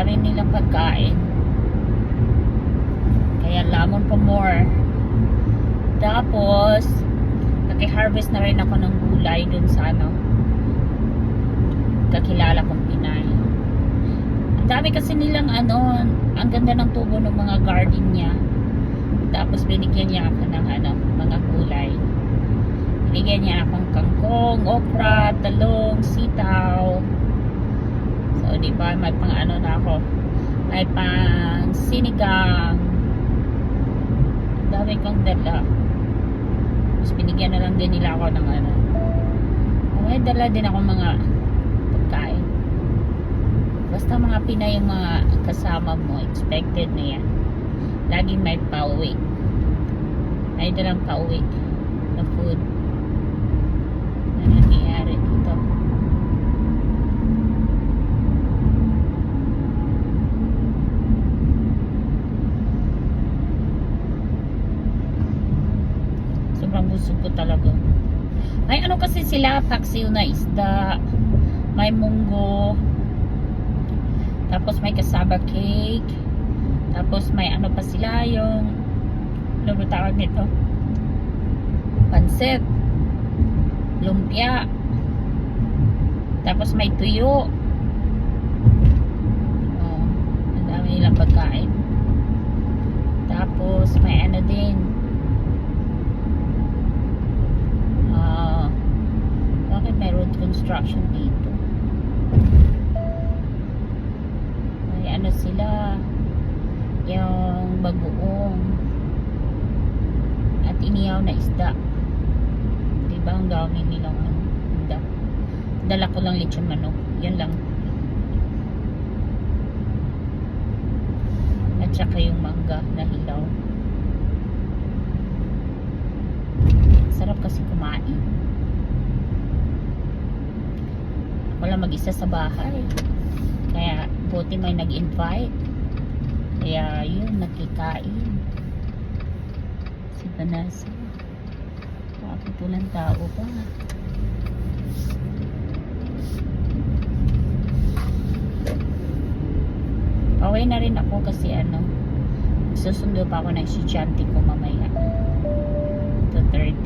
rin nilang pagkain. Kaya lamon pa more. Tapos naki-harvest na rin ako ng gulay dun sa kakilala kong Pinay. Ang dami kasi nilang ang ganda ng tubo ng mga garden niya. Tapos binigyan niya ako ng mga gulay. Binigyan niya akong kangkong, okra, talong, sitaw. So, di ba, may pang na ako. May pang sinigang. Ang dami kong dala. Tapos binigyan na lang din nila ako ng may dala din ako mga pagkain. Basta mga Pinay yung mga kasama mo, expected na yan. Laging may pauwi. May dalang pauwi na food. Ano nangyayari dito? Sobrang busog ko talaga. May kasi sila, paksiw na isda, may munggo, tapos may cassava cake, tapos may pa sila yung ano tawag nito, pansit, lumpia, tapos may tuyo. Ang dami nilang pagkain. Tapos may din, bakit may road construction dito? May sila, yung bagoong at inihaw na isda. Diba ang dami nilang isda. Dala ko lang lechon manok, yan lang. At saka yung mangga na hilaw. Sarap kasi kumain. Ako lang mag-isa sa bahay, kaya buti may nag-invite. Kaya yun, nakikain. Si Vanessa. Kaputulang tao pa. Pauwi na rin ako kasi susundo pa ako ng estudyante ko mamaya. 2:30.